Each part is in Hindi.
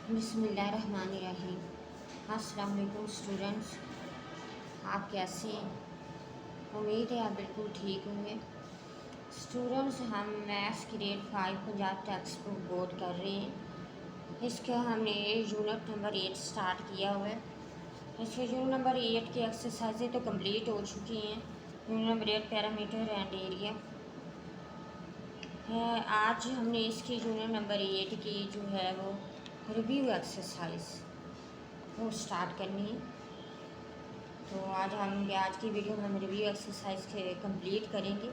बिस्मिल्लाहिर्रहमानिर्रहीम। अस्सलाम वालेकुम स्टूडेंट्स, आप कैसे हैं? उम्मीद है आप बिल्कुल ठीक होंगे। स्टूडेंट्स, हम maths grade 5 Punjab text book board कर रहे हैं। इसका हमने यूनिट नंबर 8 स्टार्ट किया हुआ है। इसके यूनिट नंबर 8 की एक्सरसाइजें तो कंप्लीट हो चुकी हैं। Unit number 8 parameter and area है। आज हमने इसकी यूनिट नंबर 8 की जो है वो रिव्यू एक्सरसाइज वो स्टार्ट करनी है। तो आज की वीडियो में हम रिव्यू एक्सरसाइज के कंप्लीट करेंगे।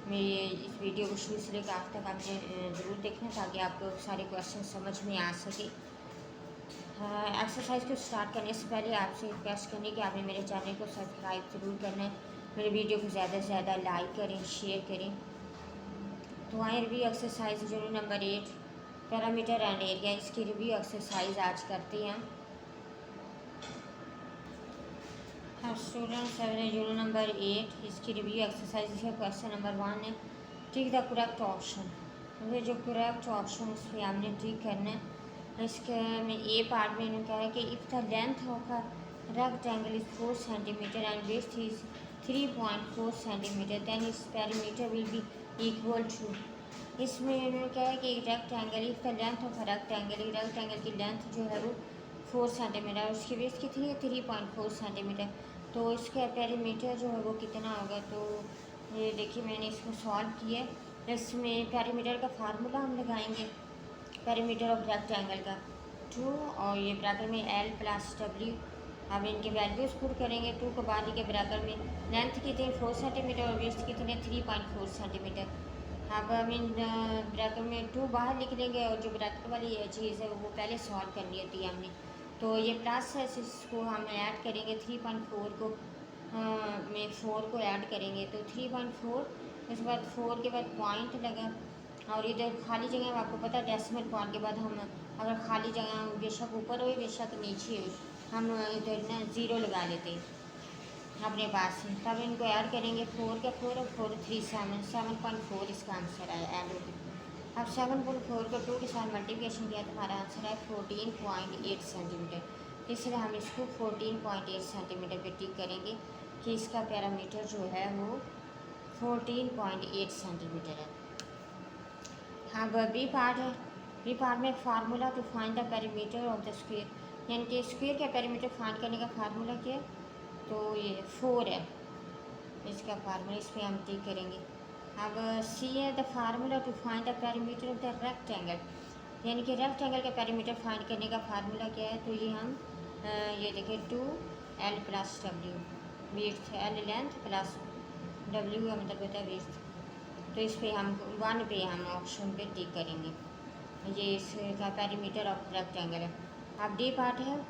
मेरी इस वीडियो को शुरू से लेकर आखिर तक आपने ज़रूर देखना ताकि आपको सारे क्वेश्चन समझ में आ सके। एक्सरसाइज को स्टार्ट करने से पहले आपसे रिक्वेस्ट करनी कि आपने मेरे चैनल को सब्सक्राइब ज़रूर करना है। मेरे वीडियो को ज़्यादा से ज़्यादा लाइक करें, शेयर करें। तो आए review exercise unit number 8 parameter and area, इसकी रिव्यू एक्सरसाइज आज करते हैं। हाँ स्टूडेंट्स, यूनिट नंबर 8 इसकी रिव्यू एक्सरसाइज इसका क्वेश्चन नंबर 1 है, टिक द करेक्ट ऑप्शन। तो जो करेक्ट ऑप्शन उस पर हमने टिक करना है। इसके में ए पार्ट में इन्होंने कहा है कि if the length of a rectangle is 4 centimetre and width is 3.4 centimetre then its perimeter will be equal to. इसमें इन्होंने कहा है कि rectangle if the length of rectangle की लेंथ जो है वो 4 सेंटीमीटर, उसकी विड्थ कितनी है 3.4 सेंटीमीटर। तो इसका पेरीमीटर जो है वो कितना होगा। तो ये देखिए मैंने इसको सॉल्व किया है। इसमें पेरीमीटर का फार्मूला हम लगाएंगे, पेरीमीटर ऑफ रेक्टेंगल का 2 और ये बराबर में L प्लस W। अब इनके वैल्यूज पुट करेंगे। 2 को बाहर के बराबर में लेंथ कितनी 4 सेंटीमीटर और विड्थ कितने 3.4 सेंटीमीटर। अब हम इन ब्रैकेट में 2 बाहर लिख लेंगे और जो ब्रैकेट वाली ये चीज़ है वो पहले सॉल्व करनी होती है हमने। तो ये प्लस है, इसको हम ऐड करेंगे 3.4 को में 4 को ऐड करेंगे तो 3.4, उसके बाद 4 के बाद पॉइंट लगा और इधर खाली जगह आपको पता है डेसिमल पॉइंट के बाद हम अगर खाली जगह बेशक ऊपर हो बेशक नीचे हो हम इधर ना 0 लगा लेते हैं अपने पास है। तब इनको ऐड करेंगे 4 का 4 और 4 3 7.4 इसका आंसर है ऐड हो गया। अब 7.4 को 2 के साथ मल्टीप्लिकेशन किया तो हमारा आंसर है 14.8 सेंटीमीटर। इसलिए हम इसको 14.8 सेंटीमीटर पे टिक करेंगे कि इसका पैरामीटर जो है वो 14.8 सेंटीमीटर है। हाँ बी पार्ट है। बी पार्ट में formula to find the perimeter of the square, यानी कि स्क्वायर का पेरीमीटर फाइंड करने का फार्मूला क्या है। तो ये 4 है इसका फार्मूला, इस पर हम टिक करेंगे। अब सी है the formula to find the perimeter of the rectangle, यानी कि रेक्टेंगल का पेरीमीटर फाइंड करने का फार्मूला क्या है। तो ये हम ये देखिए 2L plus W, width L length plus W का मतलब होता है विड्थ। तो इस पर हम 1 पे हम ऑप्शन पे टिक करेंगे। ये इसका पेरीमीटर ऑफ रेक्टेंगल है। अब डी पार्ट है,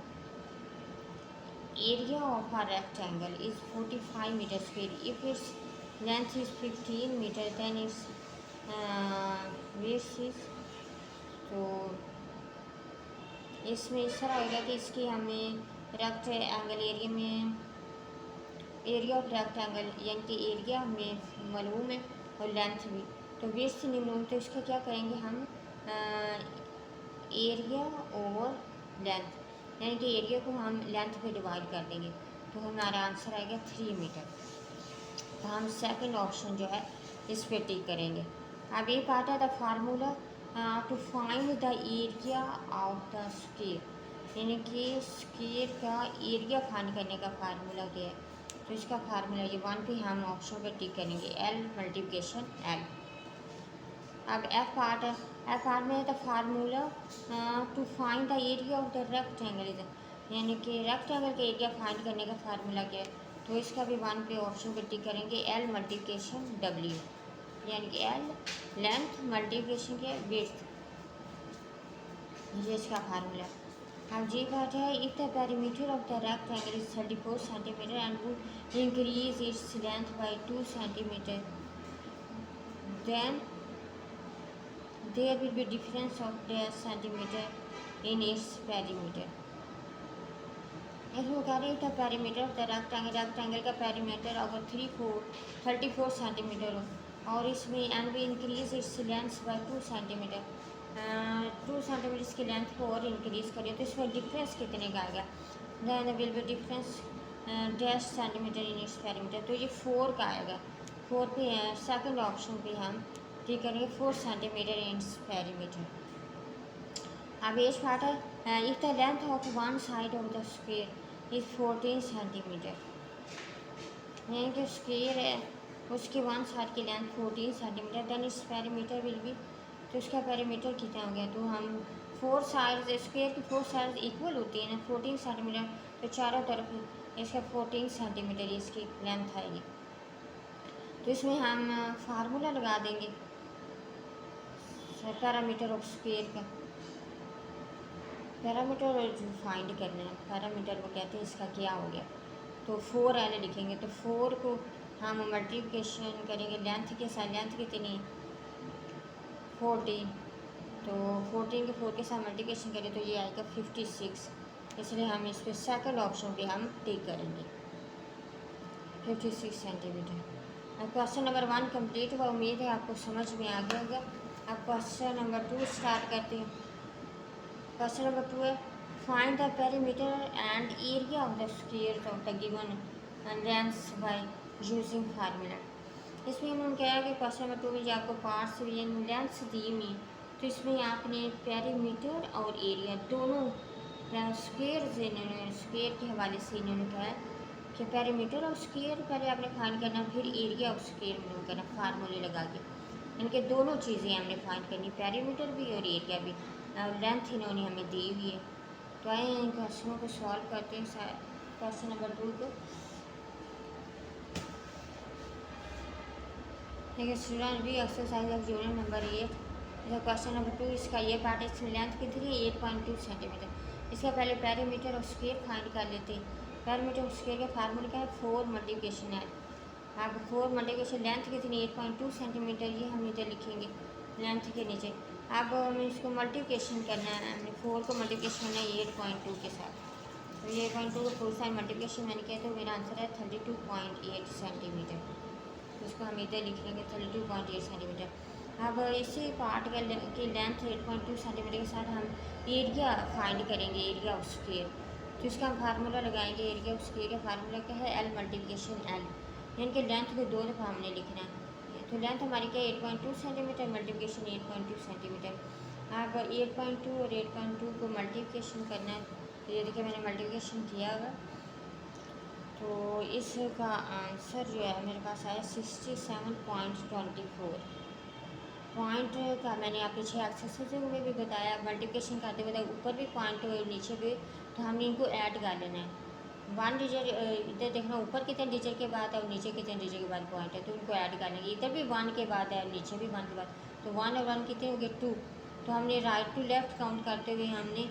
area of a rectangle is 45 meter square. If its length is 15 meter then its width is, तो इसमें इस तरह होगा कि इसकी हमें रेक्टेंगल एरिया में एरिया ऑफ रेक्टेंगल यानी कि एरिया हमें मालूम है और लेंथ भी, तो विड्थ नहीं मालूम। तो इसका क्या करेंगे हम एरिया ओवर लेंथ, यानी कि एरिया को हम लेंथ पे डिवाइड कर देंगे तो हमारा आंसर आएगा 3 मीटर। तो हम सेकंड ऑप्शन जो है इस पे टिक करेंगे। अब ये पार्ट है the formula to find the area of the square, यानी कि स्क्वायर का एरिया फाइंड करने का फार्मूला क्या है। तो इसका फार्मूला ये 1 पे हम ऑप्शन पे टिक करेंगे L मल्टीप्लिकेशन L। अब एफ पार्ट है, एफ पार्ट में है the formula to find the area of the rectangle, यानी कि रेक्टेंगल का एरिया फाइंड करने का फार्मूला क्या है। तो इसका भी 1 पे ऑप्शन पे टिक करेंगे L मल्टीप्लिकेशन W, यानी कि L लेंथ मल्टीप्लिकेशन के विड्थ, ये इसका फार्मूला। अब जी बात है if the perimeter of the rectangle is 34 centimetre and would increase its length by 2 centimetre then there will be difference of 10 centimeter in its perimeter। इसमें कह रही है पेरीमीटर ऑफ द रेक्टेंगल का पेरीमीटर अगर 34 सेंटीमीटर हो और इसमें एंड भी increase its length bye 2 centimetre, 2 centimetre इसकी लेंथ को और इंक्रीज़ करें तो इसमें डिफरेंस कितने का आएगा। Than will be difference dash centimetre in its perimeter, तो ये 4 का आएगा। 4 पे सेकंड ऑप्शन पे हम ठीक करेंगे 4 सेंटीमीटर इन इट्स पेरीमीटर। अब एज पार्ट है if the length of one side of the square is 14 centimetre, यानी जो स्क्वायर है उसकी वन साइड की लेंथ 14 सेंटीमीटर, देन इस पेरीमीटर विल बी, तो इसका पेरीमीटर कितना हो गया। तो हम 4 साइड स्क्वायर की 4 साइड इक्वल होती है ना 14 सेंटीमीटर, तो चारों तरफ इसका 14 सेंटीमीटर इसकी लेंथ आएगी। तो इसमें हम फार्मूला लगा देंगे पैरामीटर ऑफ स्क्वायर का। पैरामीटर जो फाइंड करना है, पैरामीटर वो कहते हैं इसका क्या हो गया, तो 4L लिखेंगे। तो 4 को हम मल्टीप्लिकेशन करेंगे लेंथ के साथ, लेंथ कितनी 14, तो 14 के 4 के साथ मल्टीप्लिकेशन करें तो ये आएगा 56, इसलिए हम इस पर सेकंड ऑप्शन पे हम टिक करेंगे 56 सेंटीमीटर। क्वेश्चन नंबर 1 कंप्लीट हुआ, उम्मीद है आपको समझ में आ गया होगा। अब क्वेश्चन नंबर 2 स्टार्ट करते हैं। क्वेश्चन नंबर 2 है find the perimeter and area of the square of the given length by using formula. इसमें उन्होंने कहा कि क्वेश्चन नंबर 2 में जो आपको पार्ट्स लेंथ दी हुई, तो इसमें आपने पेरीमीटर और एरिया दोनों स्क्वायर से इन्होंने स्क्वायर के हवाले से इन्होंने कहा कि पेरीमीटर और स्क्वायर पहले आपने फाइंड करना, फिर एरिया और स्क्वायर में करना फार्मूले लगा के। इनके दोनों चीज़ें हमने फाइंड करनी, पेरीमीटर भी और एरिया भी, और लेंथ इन्होंने हमें दी हुई है। तो आए इन क्वेश्चनों को सॉल्व करते हैं। क्वेश्चन नंबर 2 को देखिए स्टूडेंट भी exercise of unit number 8। Question number 2 इसका ये पार्ट है, इसमें लेंथ कितनी है 8.2 सेंटीमीटर। इसका पहले पेरीमीटर और स्क्वायर फाइंड कर लेते हैं। पेरीमीटर और स्क्वायर का फार्मूला क्या है 4 मल्टीप्लिकेशन है। अब 4 मल्टीप्लिकेशन लेंथ कितनी 8.2 सेंटीमीटर, ये हम इधर लिखेंगे लेंथ के नीचे। अब हमें इसको मल्टीप्लिकेशन करना है, हमने 4 को मल्टीप्लिकेशन करना है 8.2 के साथ, तो ये 8.2 को 4 साइड मल्टीप्लिकेशन मैंने किया तो मेरा आंसर है 32.8 सेंटीमीटर। तो इसको हम इधर लिख लेंगे 32.8 सेंटीमीटर। अब इसी पार्ट की लेंथ 8.2 सेंटीमीटर के साथ हम एरिया फाइंड करेंगे, एरिया ऑफ स्क्वायर। तो इसका हम फार्मूला लगाएंगे, एरिया ऑफ स्क्वायर का फार्मूला क्या है L मल्टीप्लिकेशन L, यानी कि लेंथ को 2 दफ़ा हमने लिखना है। तो लेंथ हमारी क्या है 8.2 सेंटीमीटर मल्टीप्लिकेशन 8.2 सेंटीमीटर। अब 8.2 और 8.2 को मल्टीप्लिकेशन करना है, तो ये देखिए मैंने मल्टीप्लिकेशन किया हुआ, तो इसका आंसर जो है मेरे पास आया 67.24 पॉइंट का। मैंने आप पीछे एक्सरसाइज में भी बताया, मल्टीप्लिकेशन करते हुए ऊपर भी पॉइंट और नीचे भी, तो हमने इनको ऐड कर लेना है। 1 डिजिट इधर देखना ऊपर कितने डिजिट के बाद है और नीचे कितने डिजिट के बाद पॉइंट है, तो इनको ऐड कर लेंगे। इधर भी 1 के बाद है और नीचे भी 1 के बाद, तो 1 और 1 कितने हो गए 2। तो हमने राइट टू लेफ्ट काउंट करते हुए हमने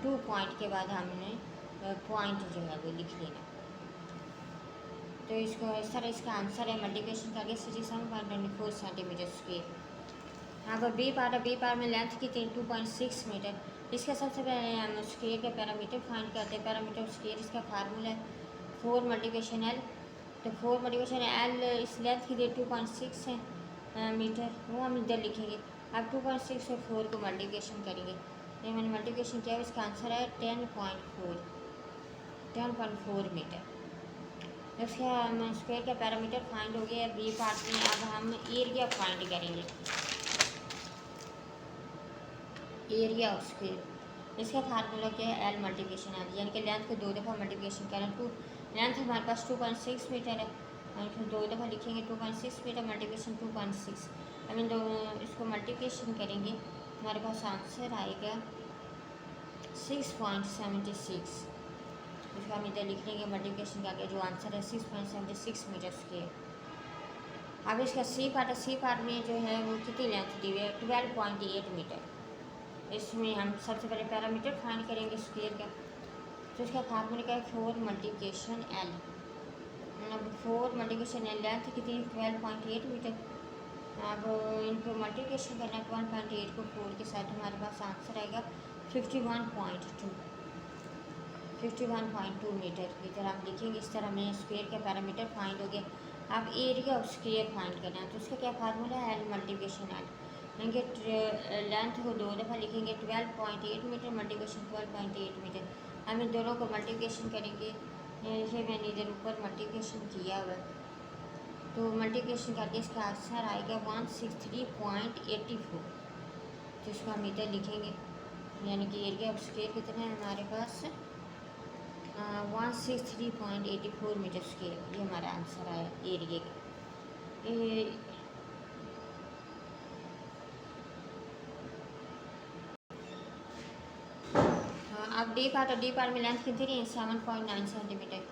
2 पॉइंट के बाद हमने पॉइंट जो है वो लिख लेना। तो इसको इस तरह इसका आंसर है मल्टीप्लिकेशन करके 67.24 सेंटीमीटर स्क्वायर। यहाँ पर बी पार्ट है, बी पार्ट में लेंथ की 2.6 मीटर। इसका सबसे पहले हम स्क्वायर के पैरामीटर फाइंड करते हैं। पैरामीटर स्क्वायर इसका फार्मूला है 4 मल्टीप्लिकेशन एल, तो 4 मल्टीप्लिकेशन एल इस लेंथ की 2.6 है मीटर, वो हम इधर लिखेंगे। अब 2.6 और 4 को मल्टीप्लिकेशन करेंगे, तो मैंने मल्टीप्लिकेशन किया, इसका आंसर है 10.4 मीटर। इसका स्क्वायर का पैरामीटर फाइंड हो गया बी पार्ट में। अब हम एरिया फाइंड करेंगे, एरिया ऑफ स्क्वायर। इसका फार्मूला क्या है L मल्टीप्लिकेशन एल, यानी कि लेंथ को 2 दफ़ा मल्टीप्लिकेशन करें। लेंथ हमारे पास 2.6 मीटर है, और फिर 2 दफ़ा लिखेंगे 2.6 मीटर मल्टीप्लिकेशन 2.6। अब इन दोनों इसको मल्टीप्लिकेशन करेंगे, हमारे पास आंसर आएगा 6.76। इसको हम इधर लिख लेंगे मल्टीप्लिकेशन का आगे जो आंसर है 6.76 मीटर स्क्वायर। अब इसका सी पार्ट है, सी पार्ट में जो है वो कितनी लेंथ दी हुई है 12.8 मीटर। इसमें हम सबसे पहले पैरामीटर फाइंड करेंगे स्क्वायर का, तो इसका फार्मूला क्या है 4 मल्टीप्लिकेशन एल। अब 4 मल्टीप्लिकेशन एल लेंथ कितनी 12.8 मीटर। अब इनको मल्टीप्लिकेशन करना है 1.8 को 4 के साथ, हमारे पास आंसर आएगा 51.2 मीटर। इधर आप लिखेंगे इस तरह में स्क्वायर का पैरामीटर फाइंड हो गया। अब एरिया ऑफ स्क्वायर फाइंड करना है, तो उसका क्या फार्मूला है L मल्टीप्लिकेशन एल। लेंगे लेंथ को 2 दफ़ा लिखेंगे 12.8 मीटर मल्टीप्लिकेशन 12.8 मीटर। हम इन दोनों को मल्टीप्लिकेशन करेंगे। ये मैंने इधर ऊपर मल्टीप्लिकेशन किया हुआ है, तो मल्टीप्लिकेशन करके इसका आंसर आएगा 163.84। तो इसको हम इधर लिखेंगे, यानी कि एरिया ऑफ स्क्वायर कितना है हमारे पास 163.84 मीटर स्क्वायर। ये हमारा आंसर आया एरिया का। अब डी पार्ट में लेंथ कितनी है 7.9 सेंटीमीटर।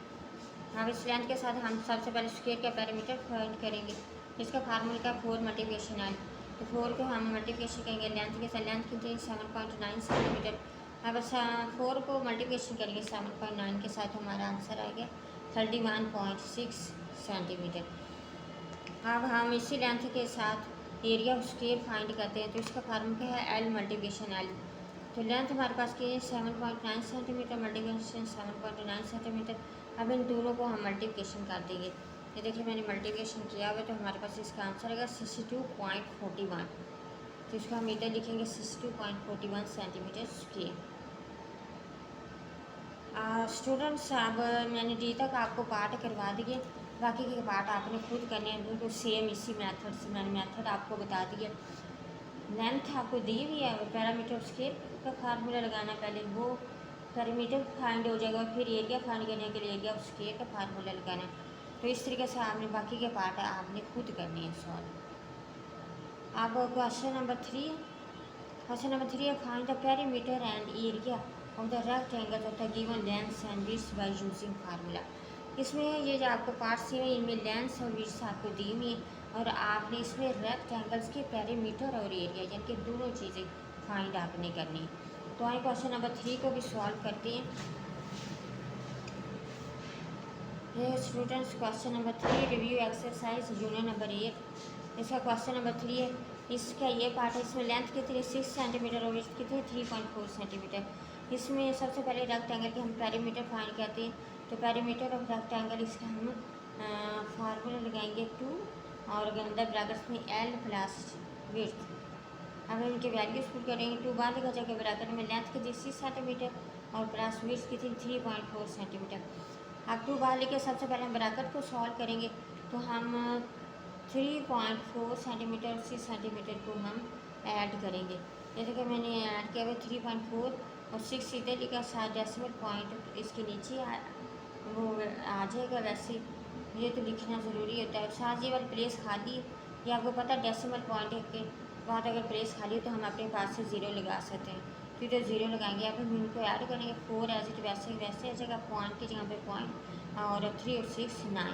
अब इस लेंथ के साथ हम सबसे पहले स्क्वायर का पैरामीटर फाइंड करेंगे। इसका फार्मूला का 4 मल्टीप्लिकेशन है, तो 4 को हम मल्टीप्लिकेशन करेंगे लेंथ के साथ। लेंथ कितनी 7.9 सेंटीमीटर। अब 4 को मल्टीप्लिकेशन करेंगे 7.9 के साथ, हमारा आंसर आएगा 31.6 सेंटीमीटर। अब हम इसी लेंथ के साथ एरिया ऑफ स्क्वायर फाइंड करते हैं, तो इसका फार्मूला है एल मल्टीप्लिकेशन एल। तो लेंथ हमारे पास की 7.9 सेंटीमीटर मल्टीप्लिकेशन 7.9 सेंटीमीटर। अब इन दोनों को हम मल्टीप्लिकेशन कर देंगे। ये देखिए मैंने मल्टीप्लिकेशन किया हुआ, तो हमारे पास इसका आंसर आएगा 62.41। तो इसको हम इधर लिखेंगे 62.41 सेंटीमीटर स्क्वायर। स्टूडेंट्स, अब मैंने डी तक आपको पार्ट करवा दिए, बाकी के पार्ट आपने खुद करने हैं, बिल्कुल सेम इसी मेथड से मैंने मेथड आपको बता दिया। लेंथ आपको दी हुई है, पैरामीटर स्क्वायर का फार्मूला लगाना, पहले वो पैरामीटर फाइंड हो जाएगा, फिर एरिया फाइंड करने के लिए एरिया ऑफ स्क्वायर का फार्मूला लगाना। तो इस तरीके से आपने बाकी के पार्ट आपने खुद करने हैं सॉल्व। अब क्वेश्चन नंबर 3 है find the parameter and area of the rectangle of the given length and width by using formula. इसमें ये जो आपको पार्ट्स हैं इनमें लेंथ और विड्थ आपको दी हुई है, और आपने इसमें रेक्टेंगल्स के पैरामीटर और एरिया यानी कि दोनों चीज़ें फाइंड आपने करनी है। तो आइए क्वेश्चन नंबर 3 को भी सॉल्व करते हैं। ये students question number 3 review exercise unit number 8। इसका क्वेश्चन नंबर 3 है, इसका ये पार्ट है, इसमें लेंथ कितनी 6 सेंटीमीटर और विड्थ कितनी 3.4 सेंटीमीटर। इसमें सबसे पहले रेक्टेंगल के हम पैरामीटर फाइंड करते हैं। तो पैरामीटर ऑफ रेक्टेंगल इसका हम फार्मूला लगाएंगे 2 और अंदर ब्रैकेट्स में एल प्लस विड्थ। अब इनके वैल्यूज पुट करेंगे। 2 बाहर लिखा जाएगा ब्रैकेट में लेंथ की 6 सेंटीमीटर और प्लस विड्थ की थी 3.4 सेंटीमीटर। अब 2 बाहर लेके सबसे पहले हम ब्रैकेट को सॉल्व करेंगे, तो हम 3.4 सेंटीमीटर और 6 सेंटीमीटर को हम ऐड करेंगे। जैसे कि मैंने ऐड किया हुआ 3.4 और 6 सीधे लिखा, 7 डेसिमल पॉइंट इसके नीचे वो आ जाएगा। वैसे ये तो लिखना ज़रूरी होता है। साथ ये वाली प्लेस खाली, ये आपको पता है डेसिमल पॉइंट के बाद अगर प्लेस खाली हो तो हम अपने पास से ज़ीरो लगा सकते हैं। तो इधर ज़ीरो लगाएंगे, अब हम इनको ऐड करेंगे 4 एज इट वैसे आ जाएगा, पॉइंट की जगह पे पॉइंट, और 3 और 6 9।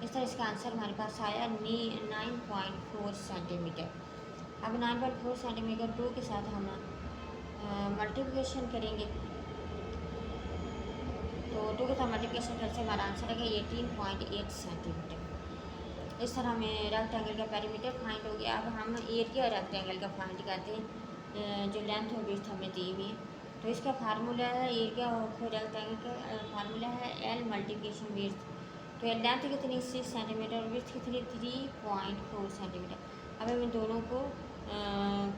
इस तरह इसका आंसर हमारे पास आया 9.4 सेंटीमीटर। अब 9.4 सेंटीमीटर 2 के साथ हम मल्टीप्लिकेशन करेंगे, तो 2 के साथ मल्टीप्लिकेशन करके हमारा आंसर है 18.8 सेंटीमीटर। इस तरह हमें रेक्टेंगल का पैरामीटर फाइंड हो गया। अब हम एरिया रेक्टेंगल का फाइंड करते हैं, जो लेंथ और विड्थ हमें दी हुई है। तो इसका फार्मूला है एरिया ऑफ रेक्टेंगल का फार्मूला है एल मल्टीप्लिकेशन विड्थ। तो लेंथ कितनी 6 सेंटीमीटर और विड्थ कितनी 3.4 सेंटीमीटर। अब हम इन दोनों को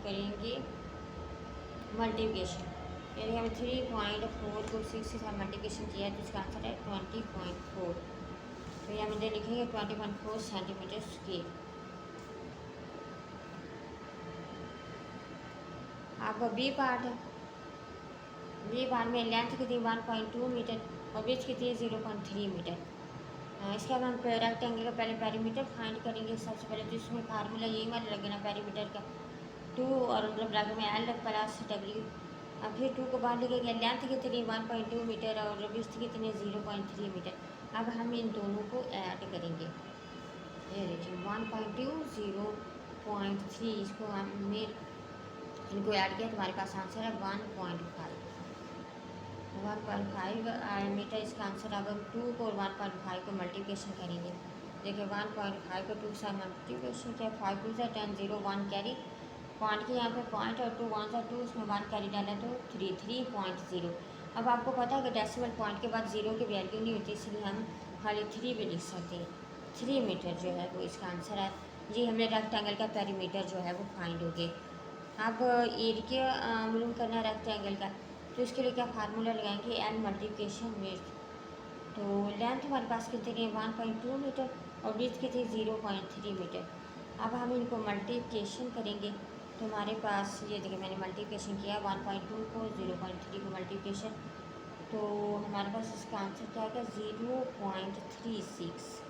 करेंगे मल्टीप्लिकेशन, यानी हमें 3.4 को 6 के साथ मल्टीप्लिकेशन किया, तो इसका आंसर है 20.4। तो ये हम इधर लिखेंगे 20.4 सेंटीमीटर स्क्वायर। अब बी पार्ट है, बी पार्ट में लेंथ कितनी 1.2 मीटर और विड्थ कितनी 0.3 मीटर। इसके बाद हम रेक्टेंगल का पहले पैरामीटर फाइंड करेंगे। सबसे पहले तो इसमें फार्मूला यही वाला लगना पैरामीटर का 2 और ब्रैकेट में एल प्लस डब्ल्यू। अब फिर 2 को बाहर लिखेंगे, लेंथ कितनी 1.2 मीटर और विड्थ कितनी 0.3 मीटर। अब हम इन दोनों को ऐड करेंगे, ये देखिए 1.2 0.3, इसको हमने इनको ऐड किया तो हमारे पास आंसर है 1.5 मीटर इसका आंसर। अब हम 2 को और 1.5 को मल्टीप्लिकेशन करेंगे। देखिए 1.5 को 2 से मल्टीप्लिकेशन किया, 5 2 से 10 0 1 कैरी, पॉइंट के यहाँ पे पॉइंट और 2 1 से 2, उसमें 1 कैरी डाला तो 3.0। अब आपको पता है कि डेसिमल पॉइंट के बाद 0 की वैल्यू नहीं होती, इसलिए हम खाली 3 भी लिख सकते हैं। 3 मीटर जो है वो इसका आंसर है। जी हमने रेक्टेंगल का पैरीमीटर जो है वो फाइंड हो गया। अब एरिया मालूम करना रेक्टेंगल का, तो इसके लिए क्या फार्मूला लगाएंगे, एल मल्टीप्लिकेशन विड्थ। तो लेंथ हमारे पास कितनी है 1.2 मीटर और विड्थ कितनी 0.3 मीटर। अब हम इनको मल्टीप्लिकेशन करेंगे तो हमारे पास ये देखिए मैंने मल्टीप्लिकेशन किया 1.2 को 0.3 को मल्टीप्लिकेशन, तो हमारे पास इसका आंसर क्या आएगा 0.36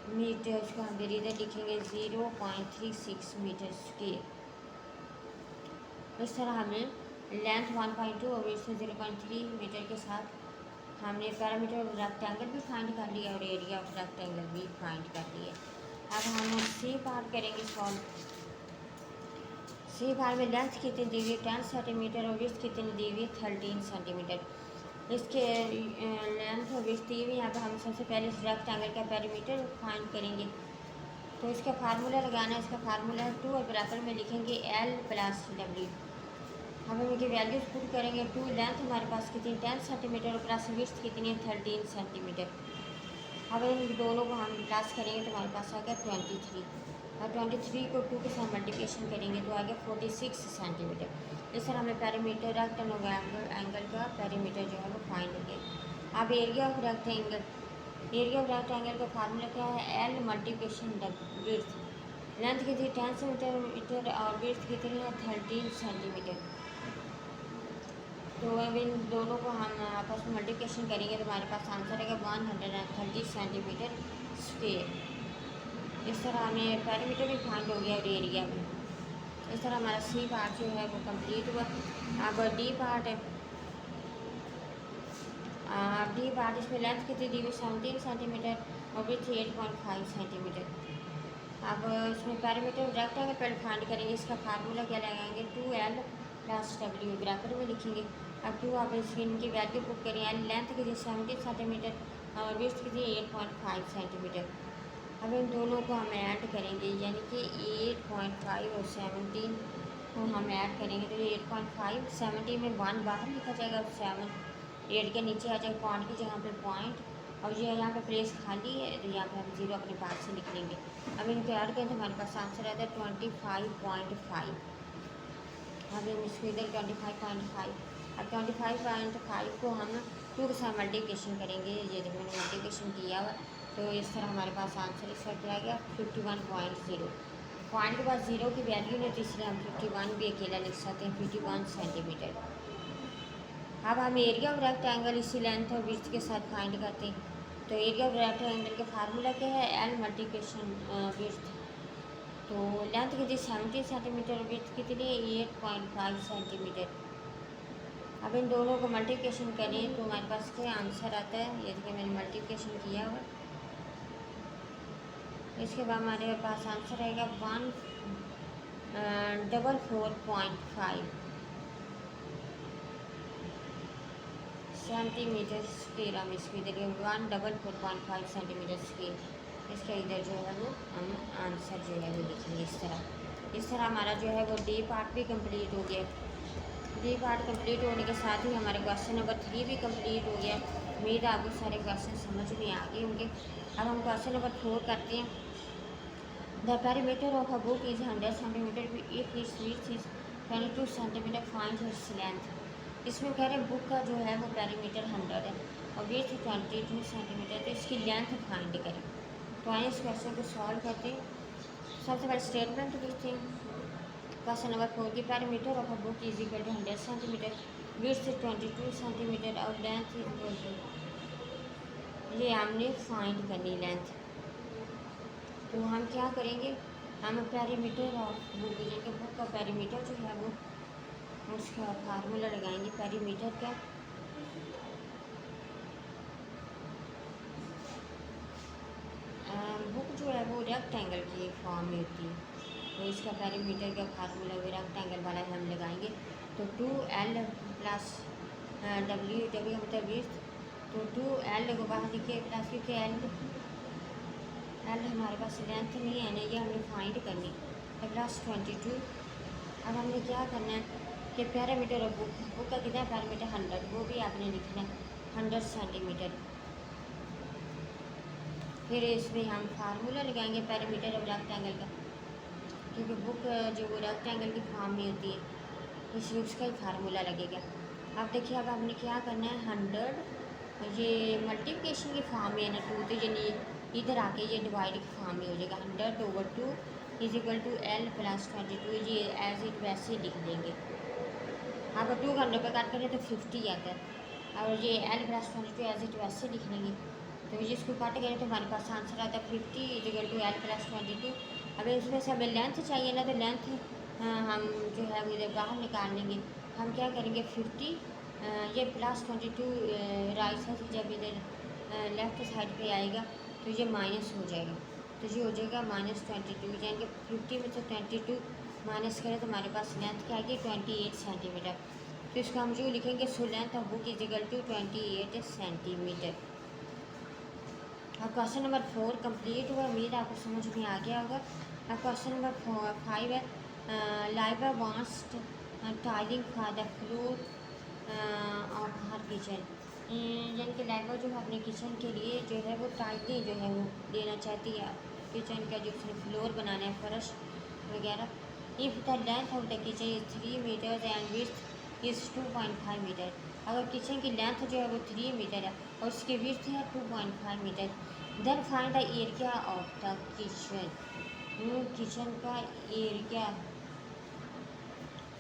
मीटर। उसको हम फिर इधर लिखेंगे 0.36 मीटर स्क्वायर। इस तरह हमने लेंथ 1.2 और विड्थ 0.3 मीटर के साथ हमने पैरामीटर ऑफ रेक्टेंगल भी फाइंड कर लिया और एरिया ऑफ रेक्टेंगल भी फाइंड कर लिया। अब हम सी पार्ट करेंगे सॉल्व। सी पार्ट में लेंथ कितनी दी हुई 10 सेंटीमीटर और विड्थ कितनी दी हुई 13 सेंटीमीटर। इसके लेंथ और विड्थ दी हुई। यहाँ पर हम सबसे पहले इस रेक्टेंगल का पैरामीटर फाइंड करेंगे, तो इसका फार्मूला लगाना है। इसका फार्मूला है 2 और बराबर में लिखेंगे L प्लस W। हम इनकी वैल्यूज पुट करेंगे। 2 लेंथ हमारे पास कितनी 10 सेंटीमीटर और प्लस विड्थ कितनी है 13 सेंटीमीटर। अब इन दोनों को हम प्लस करेंगे तो हमारे पास आ गया 23 और 23 को 2 के साथ मल्टीप्लिकेशन करेंगे तो आ गया 46 सेंटीमीटर। इस तरह हमें पैरामीटर रेक्टेंगल का पैरामीटर जो है वो फाइंड हो गया। अब area of rectangle, area of rectangle का फार्मूला क्या है, एल मल्टीप्लिकेशन विड्थ। लेंथ कितनी 10 सेंटीमीटर और विड्थ कितनी है 13 सेंटीमीटर। तो अब इन दोनों को हम आपस में मल्टीप्लिकेशन करेंगे तो हमारे पास आंसर आएगा 130 सेंटीमीटर स्क्वायर। इस तरह हमें पैरामीटर भी फाइंड हो गया और एरिया भी। इस तरह हमारा सी पार्ट जो है वो कंप्लीट हुआ। अब डी पार्ट है। डी पार्ट इसमें लेंथ कितनी दी हुई 17 सेंटीमीटर और विड्थ 8.5 सेंटीमीटर। अब इसमें पैरामीटर रेक्टेंगल पर फाइंड करेंगे। इसका फार्मूला क्या लगाएंगे 2L प्लस W ब्रैकेट में लिखेंगे। अब 2 आप इनकी वैल्यू पुट करें। एल लेंथ की 17 सेंटीमीटर और विड्थ की 8.5 सेंटीमीटर। अब इन दोनों को हम ऐड करेंगे, यानी कि 8.5 और 17 को हम ऐड करेंगे तो 8.5 17 में 1 बाहर लिखा जाएगा और 7 8 के नीचे आ जाएगा पॉइंट की जगह पे पॉइंट, और ये यहाँ पे प्लेस खाली है तो यहाँ पे हम 0 अपने पास से लिख लेंगे। अब इनको ऐड करें तो हमारे पास आंसर आता है 25.5। अब हम इसको इधर 25.5। अब 25.5 को हम 2 के साथ मल्टीप्लिकेशन करेंगे। ये देखो मैंने मल्टीप्लिकेशन किया हुआ, तो इस तरह हमारे पास आंसर इस वक्त आ गया 51.0। पॉइंट के बाद 0 की वैल्यू नहीं, तो इसलिए हम 51 भी अकेला लिख सकते हैं 51 सेंटीमीटर। अब हम एरिया ऑफ रेक्टेंगल इसी लेंथ और विड्थ के साथ फाइंड करते हैं। तो एरिया ऑफ रेक्टेंगल का फार्मूला क्या है, एल मल्टीप्लिकेशन विड्थ। तो लेंथ कितनी 17 सेंटीमीटर, विड्थ कितनी 8.5 सेंटीमीटर। अब इन दोनों को मल्टीप्लिकेशन करें तो हमारे पास क्या आंसर आता है, ये देखिए मैंने मल्टीप्लिकेशन किया हुआ। इसके बाद हमारे पास आंसर आएगा 144.5 सेंटीमीटर स्क्वायर। हम इसको इधर 144.5 सेंटीमीटर स्क्वायर। इसका इधर जो है वो हम आंसर जो है वो लिखेंगे इस तरह हमारा जो है वो डी पार्ट भी कंप्लीट हो गया। डी पार्ट कंप्लीट होने के साथ ही हमारे क्वेश्चन नंबर 3 भी कंप्लीट हो गया। उम्मीद है आपको सारे क्वेश्चन समझ में आ गए होंगे। अब हम क्वेश्चन नंबर 4 करते हैं। The perimeter of a book is 100 centimetre if it's width is 22 centimetre, find its length. इसमें कह रहे हैं बुक का जो है वो पेरीमीटर 100 है और विड्थ 22 सेंटीमीटर, तो इसकी लेंथ फाइंड करें। तो आइए इस क्वेश्चन को सॉल्व करते हैं। सबसे पहले स्टेटमेंट लिखते हैं। क्वेश्चन नंबर 4 की perimeter of a book is equal to 100 centimetre, width 22 centimetre और लेंथ इक्वल टू, ये हमने फाइंड करनी लेंथ। तो हम क्या करेंगे, हम पेरीमीटर ऑफ बुक, यानी कि बुक का पेरीमीटर जो है वो उसका फार्मूला लगाएंगे पेरीमीटर का। बुक जो है वो रेक्टेंगल की फॉर्म में होती है, तो इसका पेरीमीटर का फार्मूला भी रेक्टेंगल वाला हम लगाएंगे। तो 2L प्लस W मतलब विड्थ, तो 2L को बाहर लिखिए प्लस, क्योंकि L हमारे पास लेंथ नहीं है ना, ये हमने फाइंड करनी, तो प्लस 22। अब हमने क्या करना है कि पैरामीटर ऑफ बुक का कितना पैरामीटर 100, वो भी आपने लिखना है 100 सेंटीमीटर। फिर इसमें हम फार्मूला लगाएंगे पैरामीटर ऑफ रेक्टेंगल का क्योंकि बुक जो वो रेक्टेंगल की फॉर्म में होती है, इसलिए उसका ही फार्मूला लगेगा। अब देखिए, अब आपने क्या करना है, 100 ये मल्टीप्लिकेशन की फॉर्म में है ना 2, तो यानी इधर आके ये डिवाइड की फॉर्म में हो जाएगा। 100/2 इज इक्वल टू L + 22, ये एज इट वैसे ही लिख देंगे। अगर 200 पे काट करें तो 50 आता है, और ये L + 22 एज इट वैसे लिख लेंगे। तो जिसको काट करें तो हमारे पास आंसर आता है 50 इज इक्वल टू L + 22। अगर इसमें से हमें लेंथ चाहिए ना, तो लेंथ हम जो है वो इधर बाहर निकाल लेंगे। हम क्या करेंगे, 50 ये +22 राइट साइड से जब इधर लेफ्ट साइड पे आएगा तो ये माइनस हो जाएगा, तो ये हो जाएगा -22, यानी कि 50 में से 22 माइनस करें तो हमारे पास लेंथ क्या आएगी, 28 सेंटीमीटर। तो इसको हम जो लिखेंगे, so length of book is equal to 28 centimetre. अब क्वेश्चन नंबर 4 कंप्लीट हुआ, उम्मीद आपको समझ में आ गया होगा। अब क्वेश्चन नंबर 5 है, Laiba wants tiling for the floor of her kitchen. यानी कि लाइबा जो है अपने किचन के लिए जो है वो टाइलिंग जो है वो देना चाहती है, किचन का जो फ्लोर बनाना है, फर्श वगैरह। If the length of the kitchen is 3 metre and width is 2.5 metre. अगर किचन की लेंथ जो है वो 3 मीटर है और उसकी विड्थ है 2.5 metre, then find the area of the kitchen. Kitchen का एरिया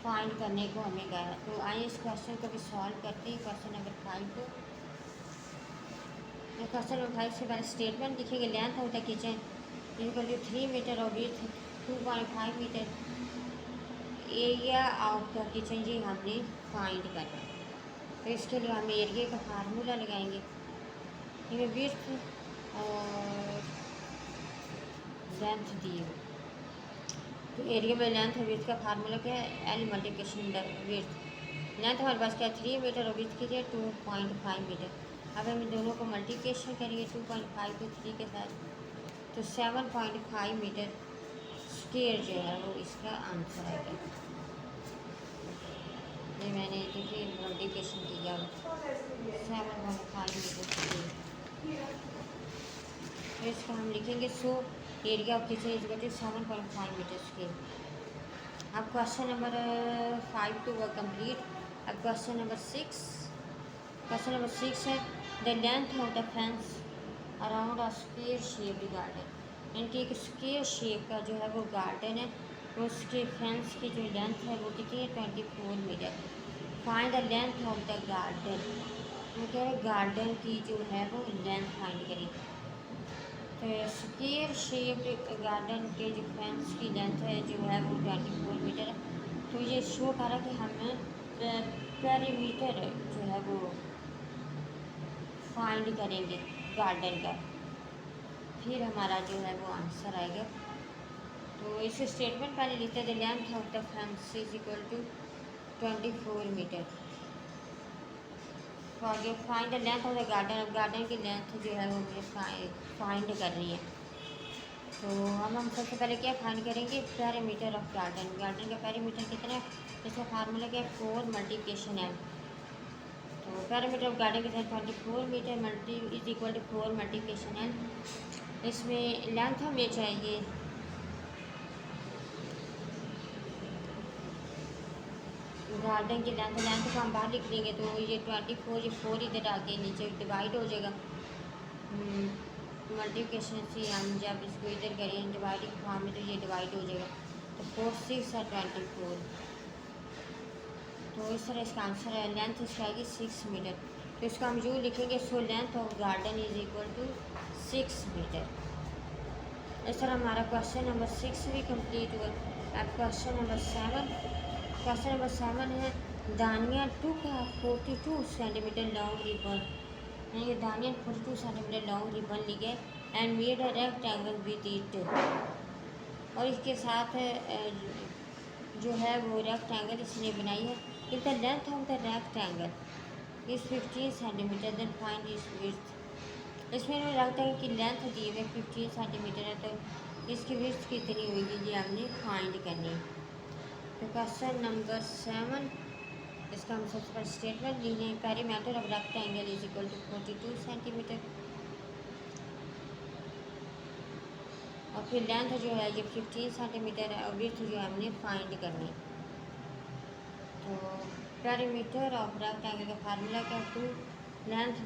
फाइंड करने को हमें गया। तो आइए इस क्वेश्चन को भी सॉल्व करते हैं, क्वेश्चन नंबर 5 को। क्वेश्चन नंबर 5 से पहले स्टेटमेंट लिखेंगे, length of the kitchen equal to 3 metre और width 2.5 metre. Area of the kitchen ये हमने फाइंड करना है, तो इसके लिए हम एरिया का फार्मूला लगाएंगे। ये विड्थ और लेंथ दी है, तो एरिया में लेंथ और विड्थ का फार्मूला क्या है, L मल्टीप्लिकेशन विड्थ। लेंथ हमारे पास क्या है 3 मीटर और विड्थ की है 2.5 मीटर। अब हम इन दोनों को मल्टीप्लिकेशन करेंगे 2.5 को 3 के साथ, तो 7.5 मीटर स्क्वायर जो है वो इसका आंसर आएगा। ये मैंने देखिए मल्टीप्लिकेशन किया 7.5 मीटर स्क्वायर, तो इसका हम लिखेंगे, so area of kitchen is equal to 7.5 metre square. अब question number 5 to work complete. अब क्वेश्चन नंबर 6 है, the length of the fence around a square shaped garden. यानी कि एक स्क्वायर शेप का जो है वो गार्डन है, उसके फेंस की जो लेंथ है वो कितनी है, 24 metre. Find the length of the garden. वो कह रहे गार्डन की जो है वो लेंथ फाइंड करें। तो स्क्वायर शेप्ड गार्डन के जो फेंस की लेंथ है जो है वो 24 मीटर है। तो ये शो कर रहा कि हमें पेरीमीटर जो है वो फाइंड करेंगे गार्डन का, फिर हमारा जो है वो आंसर आएगा। तो इस स्टेटमेंट पहले लिखते थे, length of the fence is equal to 24 metre. तो आगे find the length of the garden. अब गार्डन की लेंथ जो है वो हमें फाइंड करनी है। तो हम सबसे पहले क्या फाइंड करेंगे, पेरीमीटर ऑफ गार्डन। गार्डन का पेरीमीटर कितना है, इसका फार्मूला क्या है, 4 मल्टीप्लिकेशन है। तो पेरीमीटर ऑफ गार्डन के साथ 24 metre multi is equal to 4 multiplication है। इसमें लेंथ हमें चाहिए गार्डन की लेंथ को हम बाहर लिख लेंगे, तो ये 24, ये 4 इधर आके नीचे डिवाइड हो जाएगा। मल्टीप्लिकेशन से हम जब इसको इधर करें डिवाइड की फॉर्म में, तो ये डिवाइड हो जाएगा। तो 4 6 है 24, तो इस तरह इसका आंसर है। लेंथ इसका आएगी 6 मीटर। तो इसको हम यूँ लिखेंगे, so length of garden is equal to 6 metre. इस तरह हमारा क्वेश्चन नंबर 6 भी कंप्लीट हुआ। अब क्वेश्चन नंबर 7 है, दानिया टुक 42 सेंटीमीटर लॉन्ग रिबन। यानी कि दानिया 42 सेंटीमीटर लॉन्ग रिबन ली गए and made a rectangle with it. और इसके साथ जो है वो रेक्टेंगल इसने बनाई है। If the length of the rectangle is 15 centimetre then find its width. इसमें रेक्टेंगल की लेंथ दी हुई 15 सेंटीमीटर है, तो इसकी विड्थ कितनी होगी ये हमने फाइंड करनी है। तो क्वेश्चन नंबर 7, इसका हम सबसे पहले स्टेटमेंट लिख लें, perimeter of rectangle is equal to 42 centimetre. और फिर लेंथ जो है ये 15 सेंटीमीटर है और विड्थ जो है हमने फाइंड करनी। तो पेरीमीटर ऑफ रेक्टेंगल का फार्मूला क्या, टू लेंथ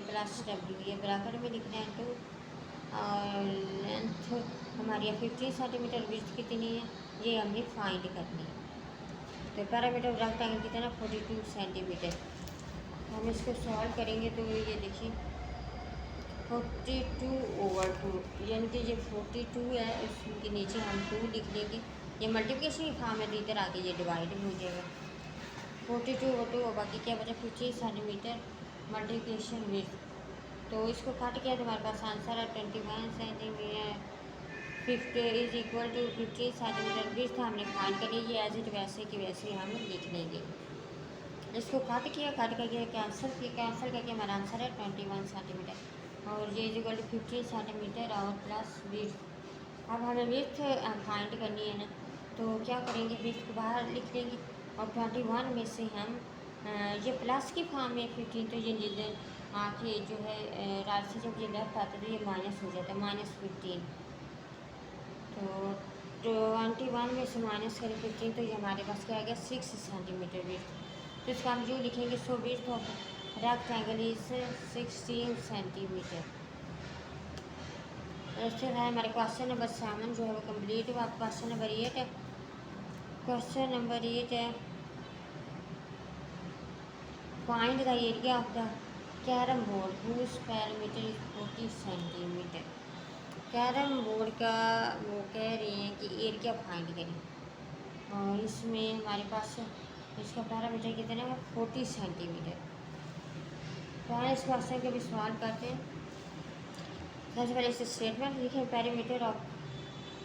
प्लस डब्ल्यू, ये ब्रैकेट में लिखना है टू, और लेंथ हमारी 15 सेंटीमीटर, विड्थ कितनी है ये हमने फाइंड करनी है। तो पैरामीटर ऑफ रेक्टेंगल कितना है 42 सेंटीमीटर। हम इसको सॉल्व करेंगे तो ये देखिए 42/2, यानी कि ये 42 है, इसके नीचे हम 2 लिख लेंगे, ये मल्टीप्लिकेशन की फॉर्म है तो इधर आके ये डिवाइड हो जाएगा। 42/2 और बाकी क्या बचा 25 सेंटीमीटर मल्टीप्लिकेशन विड्थ। तो इसको काट किया तो हमारे पास आंसर है 21 centimetre 50 is equal to 15 centimetre. Width हमने फाइंड करी, ये एज इट वैसे कि वैसे हम लिख लेंगे। इसको काट किया, काट करके कैंसिल किया, कैंसिल करके हमारा आंसर है 21 सेंटीमीटर और ये इज इक्वल टू 15 सेंटीमीटर और प्लस विड्थ। अब हमें विड्थ फाइंड करनी है ना, तो क्या करेंगे, विड्थ को बाहर लिख लेंगे और 21 में से हम ये प्लस की फॉर्म में 15, तो ये आके जो है राइट से जब ये लेफ्ट आता है तो ये माइनस हो जाता है, -15। तो 21 में से माइनस करें 15 तो ये हमारे पास क्या आ गया 6 सेंटीमीटर विड्थ। तो इसका हम जो लिखेंगे so width of rectangle is 16 centimetre. इससे है हमारे क्वेश्चन नंबर 7 जो है वो कम्प्लीट हुआ। क्वेश्चन नंबर 8 है, क्वेश्चन नंबर 8 है find the area of the carrom board whose parameter is 40 centimetre. Carrom board का वो कह रहे हैं कि एरिया फाइंड करें और इसमें हमारे पास इसका पैरामीटर कितना है 40 सेंटीमीटर। तो इस क्वेश्चन के भी सवाल करते हैं। सबसे पहले इस स्टेटमेंट लिखें, parameter of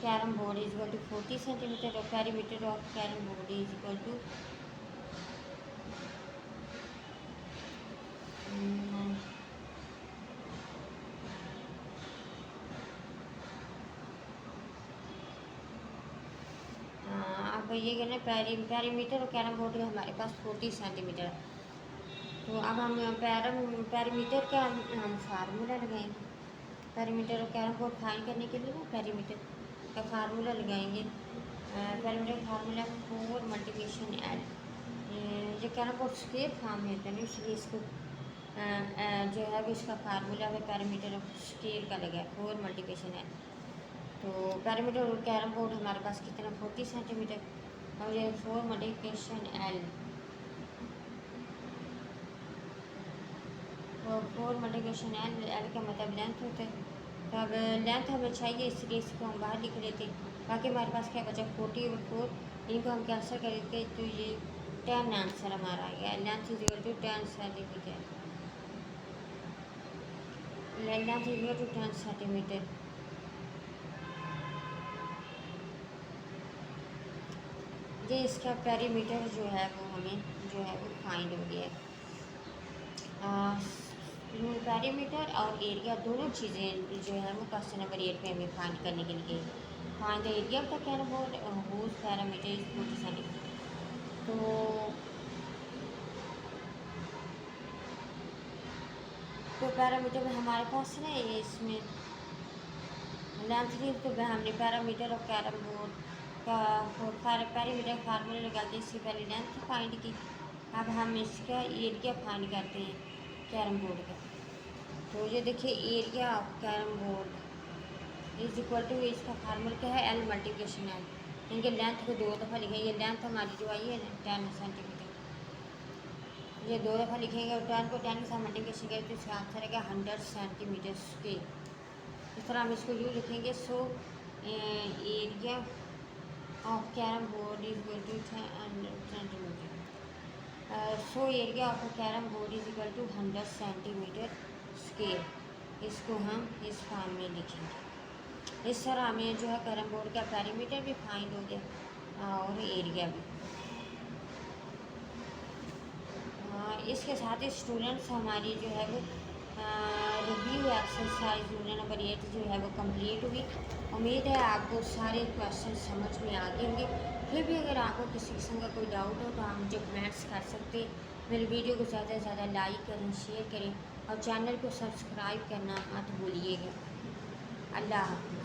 carrom board is equal to 40 centimetre और parameter of carrom board is equal to अब ये कहना पैरामीटर और कैरम बोर्ड का हमारे पास 40 सेंटीमीटर है। तो अब हम पैरामीटर का हम फार्मूला लगाएंगे। पैरामीटर और कैरम बोर्ड फाइंड करने के लिए ना पैरामीटर का फार्मूला लगाएंगे। पैरामीटर का फार्मूला 4 मल्टीप्लिकेशन एल। ये कैरम बोर्ड स्क्वायर फॉर्म में होता है ना, इसलिए इसको जो है वो इसका फार्मूला है पैरामीटर ऑफ स्क्वायर का लगा है 4 मल्टीप्लिकेशन एल। तो पैरामीटर और कैरम बोर्ड हमारे पास कितना 40 सेंटीमीटर और ये 4 मल्टीप्लिकेशन एल, तो 4 मल्टीप्लिकेशन एल का मतलब लेंथ होता है। तो अब लेंथ हमें चाहिए इसलिए इसको हम बाहर लिख लेते हैं। बाकी हमारे पास क्या बचा 40/4, इनको हम कैंसिल कर देते तो ये 10 आंसर हमारा आ गया। Length is equal to 10 centimetre, length is equal to 10 centimetre. ये इसका पैरामीटर जो है वो हमें जो है वो फाइंड हो गया है। पैरामीटर और एरिया दोनों चीज़ें जो है वो क्वेश्चन नंबर 8 में हमें फाइंड करने के लिए find the area of the carrom board whose parameter is 40 centimetre. तो पैरामीटर में हमारे पास ना ये इसमें लेंथ थी, तो हमने पैरामीटर और कैरम बोर्ड का पैरामीटर फार्मूला लगा के इससे पहले लेंथ फाइंड की। अब हम इसका एरिया फाइंड करते हैं कैरम बोर्ड का। तो ये देखिए area of carrom board is equal to, इसका फार्मूला क्या है एल मल्टीप्लिकेशन एल। इनके लेंथ को 2 दफ़ा लिखेंगे। ये लेंथ हमारी जो आई है ना 10 सेंटीमीटर, ये 2 दफ़ा लिखेंगे और 10 को 10 के साथ मल्टीप्लिकेशन करें तो इसका आंसर आएगा 100 सेंटीमीटर स्क्वायर। इस तरह हम इसको यूँ लिखेंगे। So area of carrom board is equal to 100 centimetre. So area of carrom board is equal to 100 centimetre square. इसको हम इस फॉर्म में लिखेंगे। इस तरह हमें जो है कैरम बोर्ड का पैरामीटर भी फाइंड हो गया और एरिया भी। इसके साथ ही स्टूडेंट्स हमारी जो है वो रिव्यू एक्सरसाइज यूनिट नंबर 8 जो है वो कंप्लीट हुई। उम्मीद है आपको सारे क्वेश्चन समझ में आ गए होंगे। फिर भी अगर आपको किसी किस्म का कोई डाउट हो तो आप मुझे कमेंट्स कर सकते हैं। मेरी वीडियो को ज़्यादा से ज़्यादा लाइक करें, शेयर करें और चैनल को सब्सक्राइब करना मत भूलिएगा। अल्लाह हाफ़िज़।